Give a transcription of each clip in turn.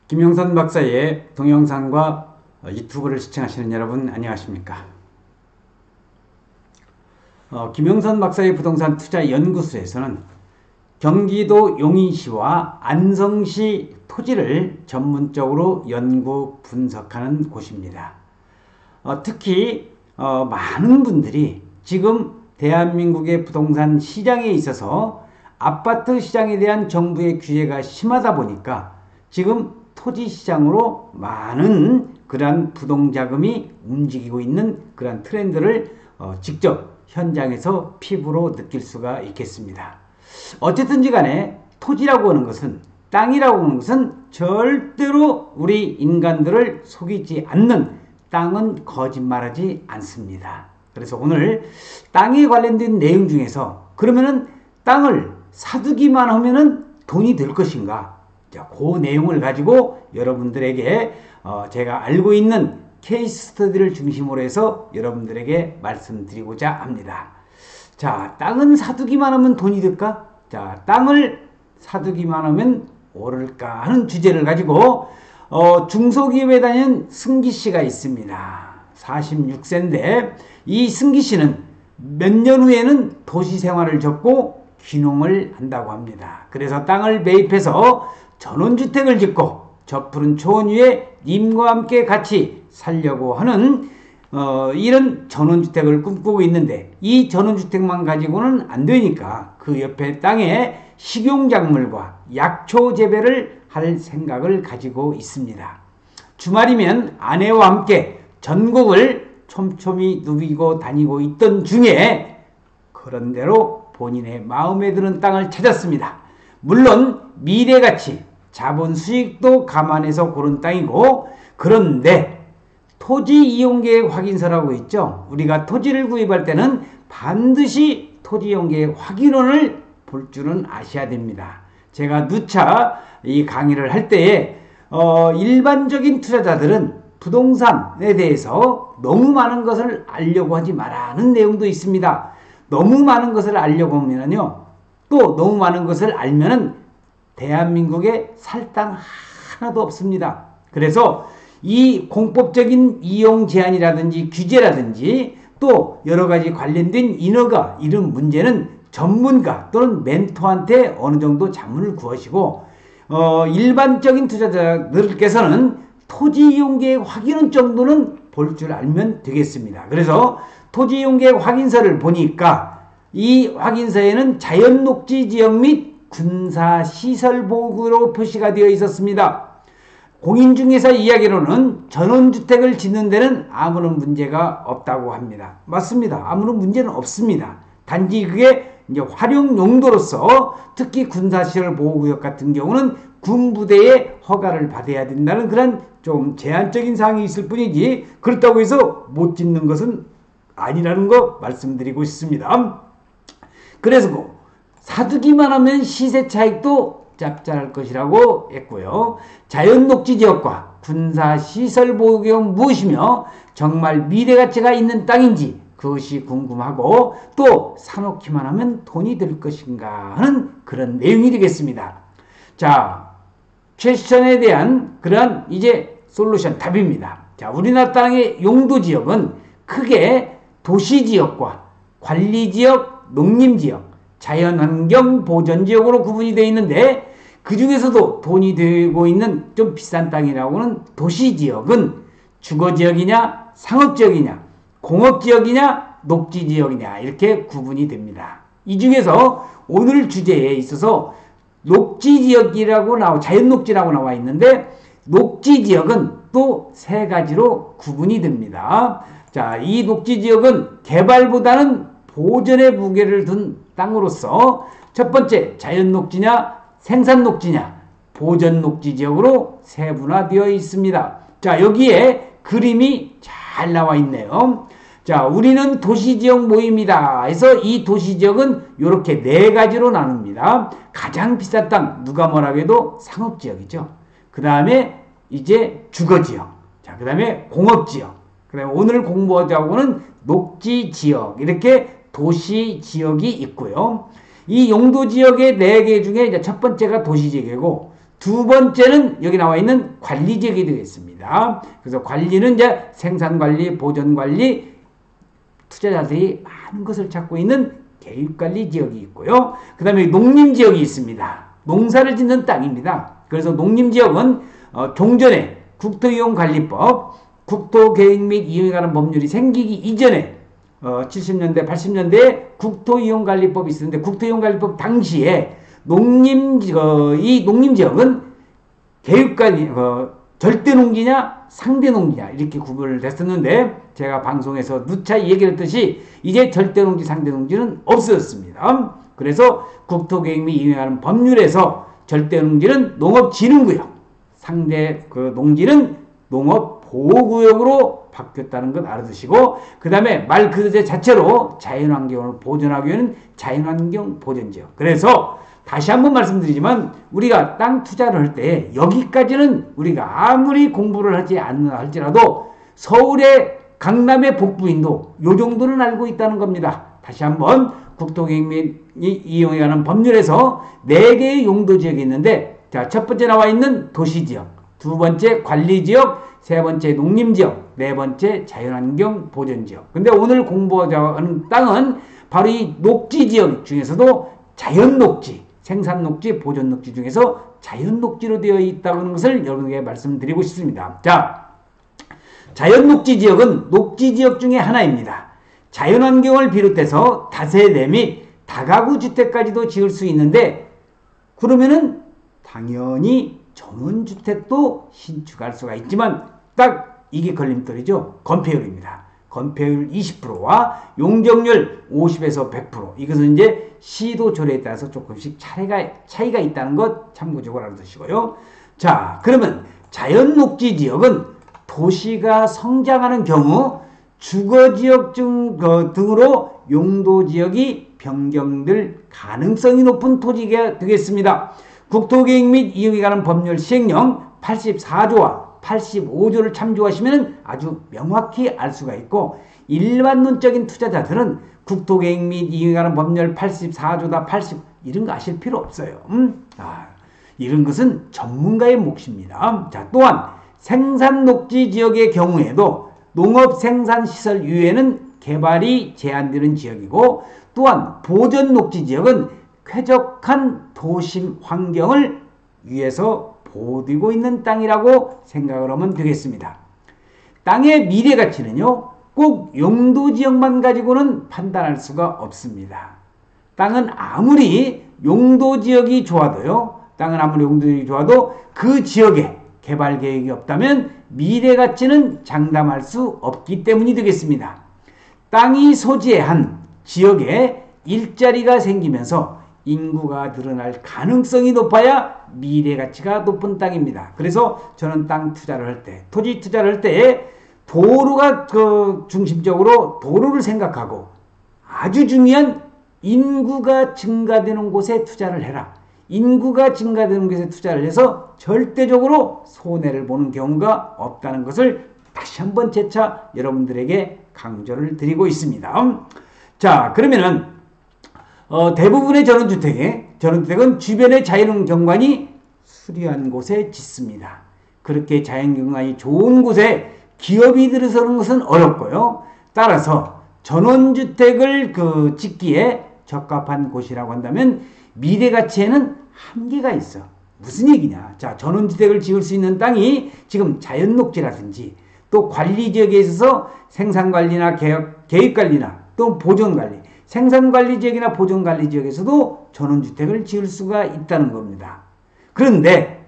김영선 박사의 동영상과 유튜브를 시청하시는 여러분 안녕하십니까? 김영선 박사의 부동산 투자 연구소에서는 경기도 용인시와 안성시 토지를 전문적으로 연구 분석하는 곳입니다. 특히 많은 분들이 지금 대한민국의 부동산 시장에 있어서 아파트 시장에 대한 정부의 규제가 심하다 보니까 지금 토지 시장으로 많은 그러한 부동자금이 움직이고 있는 그러한 트렌드를 직접 현장에서 피부로 느낄 수가 있겠습니다. 어쨌든지 간에 토지라고 하는 것은, 땅이라고 하는 것은 절대로 우리 인간들을 속이지 않는, 땅은 거짓말하지 않습니다. 그래서 오늘 땅에 관련된 내용 중에서 그러면은 땅을 사두기만 하면은 돈이 될 것인가? 자, 그 내용을 가지고 여러분들에게 제가 알고 있는 케이스 스터디를 중심으로 해서 여러분들에게 말씀드리고자 합니다. 자, 땅은 사두기만 하면 돈이 될까? 자, 땅을 사두기만 하면 오를까 하는 주제를 가지고 중소기업에 다니는 승기 씨가 있습니다. 46세인데 이 승기 씨는 몇 년 후에는 도시 생활을 접고 귀농을 한다고 합니다. 그래서 땅을 매입해서 전원주택을 짓고 저 푸른 초원 위에 님과 함께 같이 살려고 하는 이런 전원주택을 꿈꾸고 있는데, 이 전원주택만 가지고는 안 되니까 그 옆에 땅에 식용작물과 약초 재배를 할 생각을 가지고 있습니다. 주말이면 아내와 함께 전국을 촘촘히 누비고 다니고 있던 중에 그런대로 본인의 마음에 드는 땅을 찾았습니다. 물론 미래가치, 자본 수익도 감안해서 고른 땅이고, 그런데 토지 이용계획 확인서라고 있죠. 우리가 토지를 구입할 때는 반드시 토지 이용계획 확인원을 볼 줄은 아셔야 됩니다. 제가 누차 이 강의를 할 때에 일반적인 투자자들은 부동산에 대해서 너무 많은 것을 알려고 하지 말라는 내용도 있습니다. 너무 많은 것을 알려고 하면요, 또 너무 많은 것을 알면은 대한민국에 살 땅 하나도 없습니다. 그래서 이 공법적인 이용 제한이라든지 규제라든지 또 여러 가지 관련된 인허가, 이런 문제는 전문가 또는 멘토한테 어느 정도 자문을 구하시고, 일반적인 투자자들께서는 토지 이용계획 확인원 정도는 볼 줄 알면 되겠습니다. 그래서 토지 이용계획 확인서를 보니까 이 확인서에는 자연녹지 지역 및 군사시설보호구로 표시가 되어 있었습니다. 공인중개사 이야기로는 전원주택을 짓는 데는 아무런 문제가 없다고 합니다. 맞습니다. 아무런 문제는 없습니다. 단지 그게 이제 활용 용도로서, 특히 군사시설 보호구역 같은 경우는 군부대의 허가를 받아야 된다는 그런 좀 제한적인 사항이 있을 뿐이지, 그렇다고 해서 못 짓는 것은 아니라는 거 말씀드리고 싶습니다. 그래서 사두기만 하면 시세 차익도 짭짤할 것이라고 했고요. 자연녹지 지역과 군사시설보호구역 무엇이며 정말 미래가치가 있는 땅인지 그것이 궁금하고, 또 사놓기만 하면 돈이 될 것인가 하는 그런 내용이 되겠습니다. 자, 퀘스천에 대한 그러한 이제 솔루션, 답입니다. 자, 우리나라 땅의 용도지역은 크게 도시지역과 관리지역, 농림지역, 자연환경 보전지역으로 구분이 되어 있는데, 그 중에서도 돈이 되고 있는 좀 비싼 땅이라고는 도시지역은 주거지역이냐, 상업지역이냐, 공업지역이냐, 녹지지역이냐, 이렇게 구분이 됩니다. 이 중에서 오늘 주제에 있어서 녹지지역이라고 자연녹지라고 나와 있는데, 녹지지역은 또 세 가지로 구분이 됩니다. 자, 이 녹지지역은 개발보다는 보전의 무게를 둔 땅으로서 첫 번째 자연녹지냐, 생산녹지냐, 보전녹지 지역으로 세분화되어 있습니다. 자, 여기에 그림이 잘 나와 있네요. 자, 우리는 도시지역 모임이다 해서 이 도시지역은 이렇게 네 가지로 나눕니다. 가장 비싼 땅, 누가 뭐라고 해도 상업지역이죠. 그 다음에 이제 주거지역, 자, 그 다음에 공업지역, 그 다음에 오늘 공부하자고는 녹지지역, 이렇게 도시지역이 있고요. 이 용도지역의 4개 중에 이제 첫 번째가 도시지역이고, 두 번째는 여기 나와 있는 관리지역이 되겠습니다. 그래서 관리는 이제 생산관리, 보존관리, 투자자들이 많은 것을 찾고 있는 개입관리 지역이 있고요. 그 다음에 농림지역이 있습니다. 농사를 짓는 땅입니다. 그래서 농림지역은 종전에 국토이용관리법, 국토계획 및 이용에 관한 법률이 생기기 이전에 70년대, 80년대에 국토이용관리법이 있었는데 국토이용관리법 당시에 이 농림지역은 개입관리, 절대농지냐 상대농지냐 이렇게 구분을 했었는데 제가 방송에서 누차 얘기를 했듯이 이제 절대농지 상대농지는 없어졌습니다. 그래서 국토계획 및 이용에 관한 법률에서 절대농지는 농업진흥구역, 상대 농지는 농업보호구역으로 바뀌었다는 것 알아두시고 그 다음에 말 그 자체로 자연환경을 보존하기 위한 자연환경 보존지역. 그래서 다시 한번 말씀드리지만 우리가 땅 투자를 할 때 여기까지는 우리가 아무리 공부를 하지 않나 할지라도 서울의 강남의 복부인도 요 정도는 알고 있다는 겁니다. 다시 한번 국토계획 및 이용에 관한 법률에서 4개의 용도지역이 있는데 자, 첫 번째 나와 있는 도시지역, 두 번째 관리지역, 세 번째 농림지역, 네 번째 자연환경 보존지역. 근데 오늘 공부하는 땅은 바로 이 녹지지역 중에서도 자연녹지, 생산녹지, 보존녹지 중에서 자연녹지로 되어 있다는 것을 여러분에게 말씀드리고 싶습니다. 자, 자연녹지지역은 녹지지역 중에 하나입니다. 자연환경을 비롯해서 다세대 및 다가구 주택까지도 지을 수 있는데 그러면은 당연히 전원주택도 신축할 수가 있지만 딱 이게 걸림돌이죠. 건폐율입니다. 건폐율 20%와 용적률 50에서 100%. 이것은 이제 시도 조례에 따라서 조금씩 차이가 있다는 것 참고적으로 알아두시고요. 자, 그러면 자연녹지 지역은 도시가 성장하는 경우 주거지역 등으로 용도지역이 변경될 가능성이 높은 토지가 되겠습니다. 국토계획 및 이용에 관한 법률 시행령 84조와 85조를 참조하시면 아주 명확히 알 수가 있고 일반론적인 투자자들은 국토계획 및 이용에 관한 법률 84조다 80 이런 거 아실 필요 없어요. 이런 것은 전문가의 몫입니다. 자, 또한 생산녹지 지역의 경우에도 농업생산시설 이외에는 개발이 제한되는 지역이고 또한 보존녹지 지역은 쾌적한 도심 환경을 위해서 보호되고 있는 땅이라고 생각을 하면 되겠습니다. 땅의 미래 가치는요, 꼭 용도지역만 가지고는 판단할 수가 없습니다. 땅은 아무리 용도지역이 좋아도요, 그 지역에 개발 계획이 없다면 미래 가치는 장담할 수 없기 때문이 되겠습니다. 땅이 소재한 지역에 일자리가 생기면서 인구가 늘어날 가능성이 높아야 미래 가치가 높은 땅입니다. 그래서 저는 땅 투자를 할 때, 토지 투자를 할 때 도로가 중심적으로 도로를 생각하고 아주 중요한 인구가 증가되는 곳에 투자를 해라. 인구가 증가되는 곳에 투자를 해서 절대적으로 손해를 보는 경우가 없다는 것을 다시 한번 재차 여러분들에게 강조를 드리고 있습니다. 자, 그러면은 대부분의 전원주택은 주변의 자연경관이 수려한 곳에 짓습니다. 그렇게 자연경관이 좋은 곳에 기업이 들어서는 것은 어렵고요. 따라서 전원주택을 짓기에 적합한 곳이라고 한다면 미래가치에는 한계가 있어. 무슨 얘기냐? 자, 전원주택을 지을 수 있는 땅이 지금 자연녹지라든지 또 관리지역에 있어서 생산관리나 계획관리나 또 보존관리, 생산관리지역이나 보존관리지역에서도 전원주택을 지을 수가 있다는 겁니다. 그런데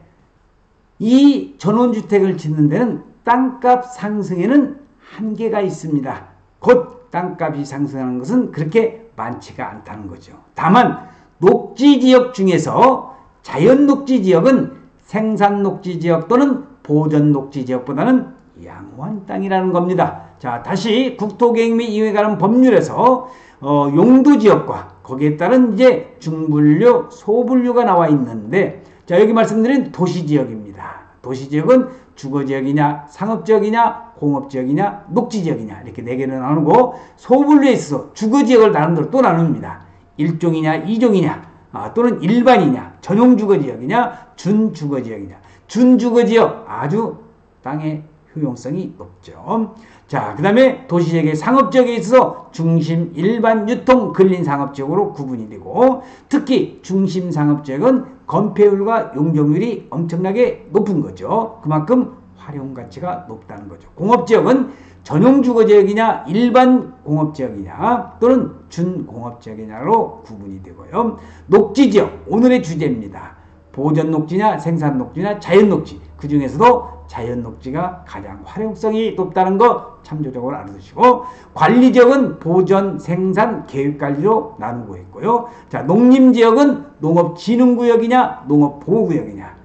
이 전원주택을 짓는 데는 땅값 상승에는 한계가 있습니다. 곧 땅값이 상승하는 것은 그렇게 많지가 않다는 거죠. 다만 녹지지역 중에서 자연녹지지역은 생산녹지지역 또는 보존녹지지역보다는 양호한 땅이라는 겁니다. 자, 다시 국토계획 및 이용에 관한 법률에서 용도지역과 거기에 따른 이제 중분류, 소분류가 나와 있는데, 자, 여기 말씀드린 도시지역입니다. 도시지역은 주거지역이냐, 상업지역이냐, 공업지역이냐, 녹지지역이냐 이렇게 4개를 나누고 소분류에 있어서 주거지역을 나눈 또 나눕니다. 1종이냐, 2종이냐, 또는 일반이냐, 전용주거지역이냐, 준주거지역이냐. 준주거지역 아주 땅의 효용성이 높죠. 자, 그 다음에 도시지역의 상업지역에 있어서 중심 일반 유통 근린 상업지역으로 구분이 되고, 특히 중심 상업지역은 건폐율과 용적률이 엄청나게 높은 거죠. 그만큼 활용 가치가 높다는 거죠. 공업지역은 전용 주거지역이냐 일반 공업지역이냐 또는 준공업지역이냐로 구분이 되고요. 녹지지역, 오늘의 주제입니다. 보전녹지냐 생산녹지냐 자연녹지, 그 중에서도 자연녹지가 가장 활용성이 높다는 거 참조적으로 알아두시고, 관리지역은 보전, 생산, 계획관리로 나누고 있고요. 자, 농림지역은 농업진흥구역이냐 농업보호구역이냐,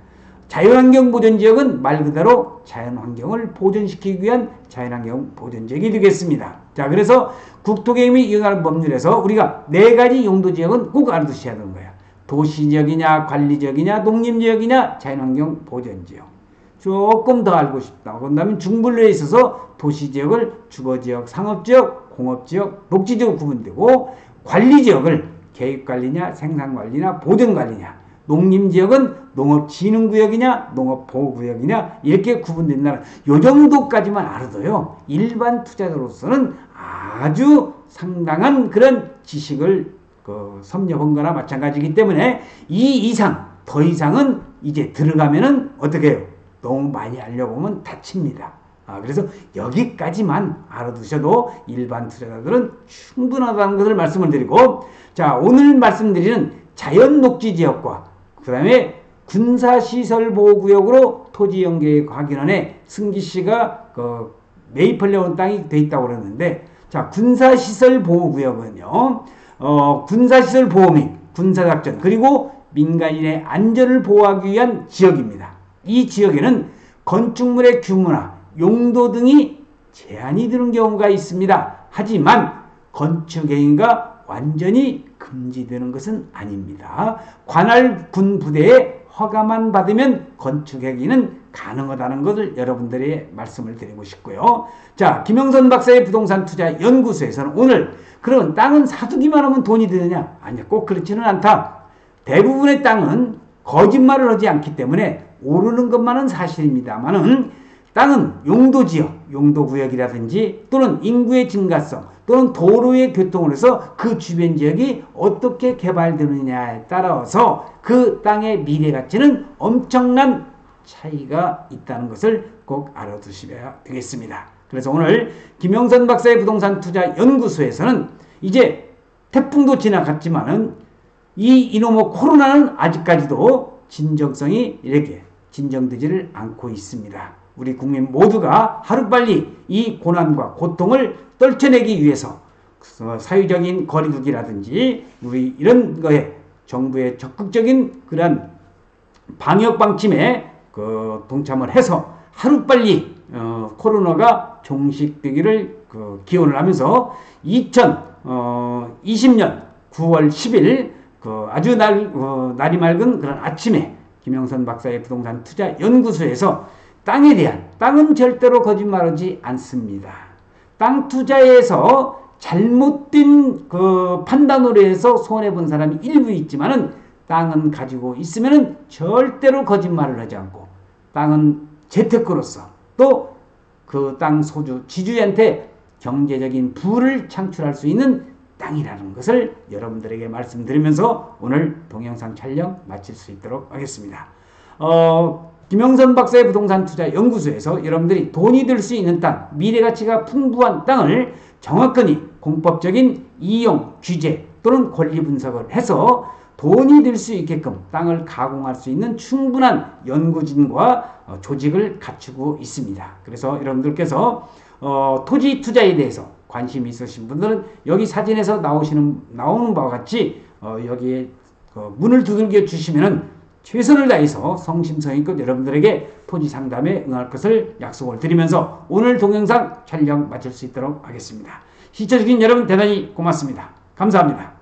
자연환경보전지역은 말 그대로 자연환경을 보존시키기 위한 자연환경 보전지역이 되겠습니다. 자, 그래서 국토개혁이 이용하는 법률에서 우리가 4가지 용도지역은 꼭 알아두셔야 되는 거야. 도시지역이냐 관리지역이냐 농림지역이냐 자연환경 보전지역. 조금 더 알고 싶다. 그런다면 중분류에 있어서 도시지역을 주거지역, 상업지역, 공업지역, 녹지지역으로 구분되고, 관리지역을 계획관리냐 생산관리냐 보전관리냐, 농림지역은 농업진흥구역이냐 농업보호구역이냐 이렇게 구분된다는 요 정도까지만 알아도요 일반 투자자로서는 아주 상당한 그런 지식을 섭렵한 거나 마찬가지이기 때문에 이 이상 더 이상은 이제 들어가면은 어떻게 해요? 너무 많이 알려고 보면 다칩니다. 그래서 여기까지만 알아두셔도 일반 투자자들은 충분하다는 것을 말씀을 드리고, 자, 오늘 말씀드리는 자연녹지지역과 그 다음에 군사시설보호구역으로 토지연계획확인원에 승기씨가 매입하려고 하는 땅이 돼 있다고 그러는데, 자, 군사시설보호구역은요 군사시설보호 및 군사작전 그리고 민간인의 안전을 보호하기 위한 지역입니다. 이 지역에는 건축물의 규모나 용도 등이 제한이 되는 경우가 있습니다. 하지만 건축행위가 완전히 금지되는 것은 아닙니다. 관할 군 부대에 허가만 받으면 건축행위는 가능하다는 것을 여러분들에게 말씀을 드리고 싶고요. 자, 김영선 박사의 부동산 투자 연구소에서는 오늘 그런 땅은 사두기만 하면 돈이 되느냐? 아니야, 꼭 그렇지는 않다. 대부분의 땅은 거짓말을 하지 않기 때문에 오르는 것만은 사실입니다만은, 땅은 용도지역, 용도구역이라든지 또는 인구의 증가성 또는 도로의 교통을 해서 그 주변 지역이 어떻게 개발되느냐에 따라서 그 땅의 미래 가치는 엄청난 차이가 있다는 것을 꼭 알아두셔야 되겠습니다. 그래서 오늘 김영선 박사의 부동산 투자 연구소에서는 이제 태풍도 지나갔지만은 이 이놈의 코로나는 아직까지도 진정성이 이렇게 진정되지를 않고 있습니다. 우리 국민 모두가 하루빨리 이 고난과 고통을 떨쳐내기 위해서 사회적인 거리두기라든지 우리 이런 거에 정부의 적극적인 그런 방역 방침에 동참을 해서 하루빨리 코로나가 종식되기를 기원을 하면서 2020년 9월 10일 아주 날이 맑은 그런 아침에 김영선 박사의 부동산 투자 연구소에서 땅은 절대로 거짓말하지 않습니다. 땅 투자에서 잘못된 판단으로 해서 손해본 사람이 일부 있지만은 땅은 가지고 있으면은 절대로 거짓말을 하지 않고, 땅은 재테크로서 또 그 땅 소주 지주한테 경제적인 부를 창출할 수 있는 땅이라는 것을 여러분들에게 말씀드리면서 오늘 동영상 촬영 마칠 수 있도록 하겠습니다. 김영선 박사의 부동산 투자 연구소에서 여러분들이 돈이 될 수 있는 땅, 미래가치가 풍부한 땅을 정확하니 공법적인 이용, 규제 또는 권리 분석을 해서 돈이 될 수 있게끔 땅을 가공할 수 있는 충분한 연구진과 조직을 갖추고 있습니다. 그래서 여러분들께서 토지 투자에 대해서 관심이 있으신 분들은 여기 사진에서 나오는 바와 같이 여기에 문을 두들겨 주시면은 최선을 다해서 성심성의껏 여러분들에게 토지 상담에 응할 것을 약속을 드리면서 오늘 동영상 촬영 마칠 수 있도록 하겠습니다. 시청해주신 여러분 대단히 고맙습니다. 감사합니다.